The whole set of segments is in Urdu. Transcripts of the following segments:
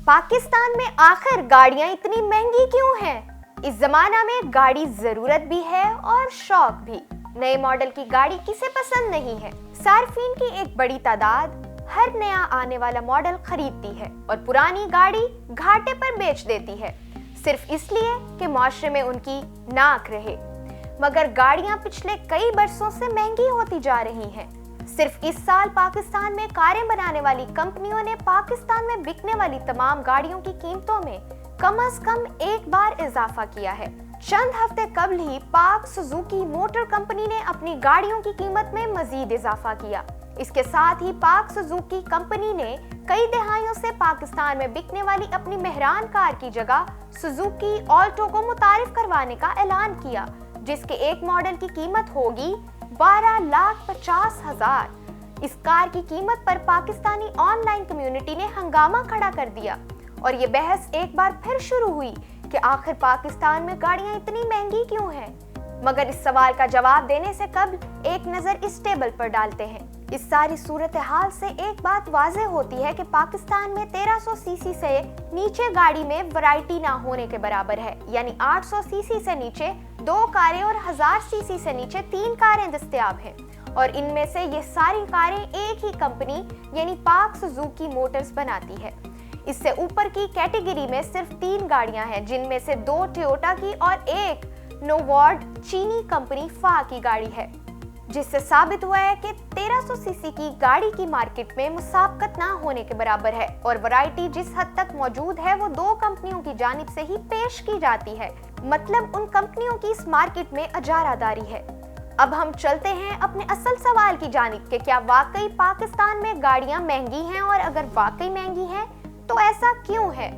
پاکستان میں آخر گاڑیاں اتنی مہنگی کیوں ہیں؟ اس زمانہ میں گاڑی ضرورت بھی ہے اور شوق بھی۔ نئے ماڈل کی گاڑی کسے پسند نہیں ہے؟ صارفین کی ایک بڑی تعداد ہر نیا آنے والا ماڈل خریدتی ہے اور پرانی گاڑی گھاٹے پر بیچ دیتی ہے، صرف اس لیے کہ معاشرے میں ان کی ناک رہے۔ مگر گاڑیاں پچھلے کئی برسوں سے مہنگی ہوتی جا رہی ہیں۔ صرف اس سال پاکستان میں کاریں بنانے والی کمپنیوں نے پاکستان میں بکنے والی تمام گاڑیوں کی قیمتوں میں کم از کم ایک بار اضافہ کیا ہے۔ چند ہفتے قبل ہی پاک سوزوکی موٹر کمپنی نے اپنی گاڑیوں کی قیمت میں مزید اضافہ کیا۔ اس کے ساتھ ہی پاک سوزوکی کمپنی نے کئی دہائیوں سے پاکستان میں بکنے والی اپنی مہران کار کی جگہ سوزوکی آلٹو کو متعارف کروانے کا اعلان کیا، جس کے ایک ماڈل کی قیمت ہوگی 12,50,000۔ اس کار کی قیمت پر پاکستانی آن لائن کمیونٹی نے ہنگامہ کھڑا کر دیا اور یہ بحث ایک بار پھر شروع ہوئی کہ آخر پاکستان میں گاڑیاں اتنی مہنگی کیوں ہیں۔ مگر اس سوال کا جواب دینے سے قبل ایک نظر اس ٹیبل پر ڈالتے ہیں۔ اس ساری صورتحال سے ایک بات واضح ہوتی ہے کہ پاکستان میں 1300 سی سی سے نیچے گاڑی میں ورائٹی نہ ہونے کے برابر ہے، یعنی 800 سی سی سے نیچے 2 کاریں اور 1000 سی سی سے نیچے 3 کاریں دستیاب ہیں، اور ان میں سے یہ ساری کاریں ایک ہی کمپنی یعنی پاک سوزوکی موٹرز بناتی ہے۔ اس سے اوپر کی کیٹیگری میں صرف 3 گاڑیاں ہیں، جن میں سے 2 ٹویوٹا کی اور ایک نووارڈ چینی کمپنی فا کی گاڑی ہے، جس سے ثابت ہوا ہے کہ 1300 سی سی کی گاڑی کی مارکیٹ میں مسابقت نہ ہونے کے برابر ہے، اور ورائٹی جس حد تک موجود ہے وہ 2 کمپنیوں کی جانب سے ہی پیش کی جاتی ہے، مطلب ان کمپنیوں کی اس مارکیٹ میں اجارہ داری ہے۔ اب ہم چلتے ہیں اپنے اصل سوال کی جانب کہ کیا واقعی پاکستان میں گاڑیاں مہنگی ہیں، اور اگر واقعی مہنگی ہیں تو ایسا کیوں ہے؟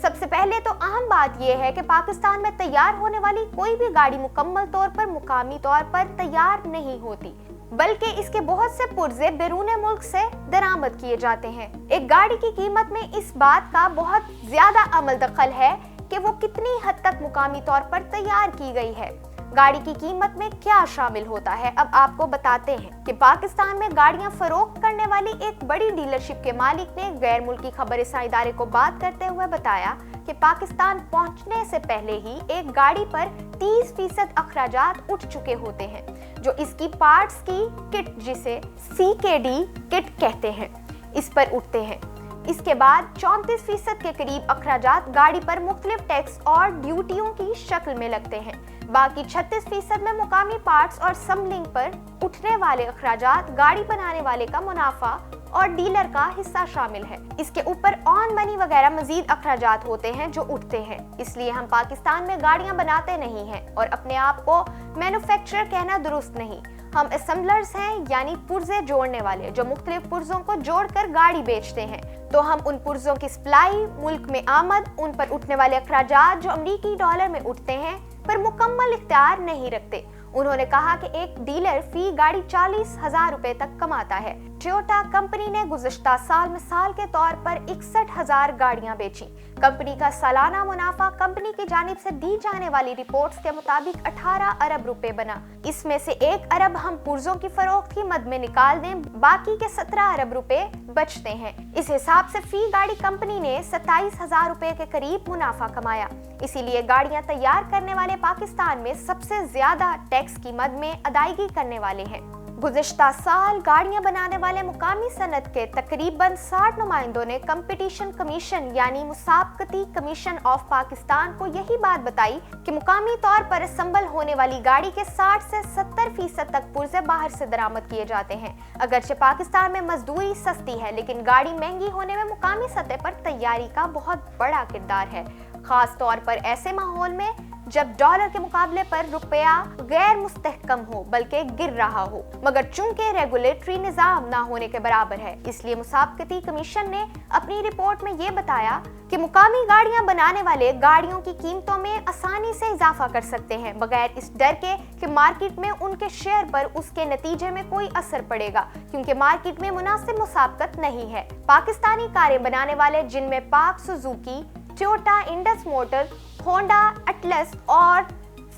سب سے پہلے تو اہم بات یہ ہے کہ پاکستان میں تیار ہونے والی کوئی بھی گاڑی مکمل طور پر مقامی طور پر تیار نہیں ہوتی، بلکہ اس کے بہت سے پرزے بیرون ملک سے درآمد کیے جاتے ہیں۔ ایک گاڑی کی قیمت میں اس بات کا بہت زیادہ عمل دخل ہے کہ وہ کتنی حد تک مقامی طور پر تیار کی گئی ہے۔ گاڑی کی قیمت میں کیا شامل ہوتا ہے، اب آپ کو بتاتے ہیں کہ پاکستان میں گاڑیاں فروخت کرنے والی ایک بڑی ڈیلرشپ کے مالک نے غیر ملکی خبر رساں ادارے کو بات کرتے ہوئے بتایا کہ پاکستان پہنچنے سے پہلے ہی ایک گاڑی پر 30% اخراجات اٹھ چکے ہوتے ہیں، جو اس کی پارٹس کی کٹ، جسے CKD کٹ کہتے ہیں، اس پر اٹھتے ہیں۔ اس کے بعد 34% کے قریب اخراجات گاڑی پر مختلف ٹیکس اور ڈیوٹیوں کی شکل میں لگتے ہیں۔ باقی 36% میں مقامی پارٹس اور سمبلنگ پر اٹھنے والے اخراجات، گاڑی بنانے والے کا منافع اور ڈیلر کا حصہ شامل ہے۔ اس کے اوپر آن منی وغیرہ مزید اخراجات ہوتے ہیں جو اٹھتے ہیں۔ اس لیے ہم پاکستان میں گاڑیاں بناتے نہیں ہیں، اور اپنے آپ کو مینوفیکچرر کہنا درست نہیں، ہم اسمبلرز ہیں، یعنی پرزے جوڑنے والے جو مختلف پرزوں کو جوڑ کر گاڑی بیچتے ہیں۔ تو ہم ان پرزوں کی سپلائی، ملک میں آمد، ان پر اٹھنے والے اخراجات جو امریکی ڈالر میں اٹھتے ہیں پر مکمل اختیار نہیں رکھتے۔ انہوں نے کہا کہ ایک ڈیلر فی گاڑی 40,000 روپے تک کماتا ہے۔ ٹویوٹا کمپنی نے گزشتہ سال مثال کے طور پر 61,000 گاڑیاں بیچیں۔ کمپنی کا سالانہ منافع کمپنی کی جانب سے دی جانے والی رپورٹس کے مطابق 18 ارب روپے بنا۔ اس میں سے 1 ارب ہم پرزوں کی فروخت کی مد میں نکال دیں، باقی کے 17 ارب روپے بچتے ہیں۔ اس حساب سے فی گاڑی کمپنی نے 27,000 روپے کے قریب منافع کمایا۔ اسی لیے گاڑیاں تیار کرنے والے پاکستان میں سب سے زیادہ ٹیکس کی مد میں ادائیگی کرنے والے ہیں۔ گزشتہ سال گاڑیاں بنانے والے مقامی صنعت کے تقریباً 60 نمائندوں نے کمپٹیشن کمیشن یعنی مسابقتی کمیشن آف پاکستان کو یہی بات بتائی کہ مقامی طور پر اسمبل ہونے والی گاڑی کے 60 سے 70% تک پرزے باہر سے درآمد کیے جاتے ہیں۔ اگرچہ پاکستان میں مزدوری سستی ہے، لیکن گاڑی مہنگی ہونے میں مقامی سطح پر تیاری کا بہت بڑا کردار ہے، خاص طور پر ایسے ماحول میں جب ڈالر کے مقابلے پر روپیہ غیر مستحکم ہو بلکہ گر رہا ہو، مگر چونکہ ریگولیٹری نظام نہ ہونے کے برابر ہے، اس لیے مسابقتی کمیشن نے اپنی رپورٹ میں یہ بتایا کہ مقامی گاڑیاں بنانے والے گاڑیوں کی قیمتوں میں آسانی سے اضافہ کر سکتے ہیں، بغیر اس ڈر کے کہ مارکیٹ میں ان کے شیئر پر اس کے نتیجے میں کوئی اثر پڑے گا، کیونکہ مارکیٹ میں مناسب مسابقت نہیں ہے۔ پاکستانی کاریں بنانے والے، جن میں Pak Suzuki, Toyota Indus motor, Honda Atlas اور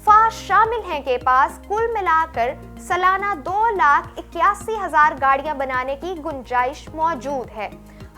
فا شامل ہیں، کے پاس کل ملا کر سالانہ 2,81,000 گاڑیاں بنانے کی گنجائش موجود ہے۔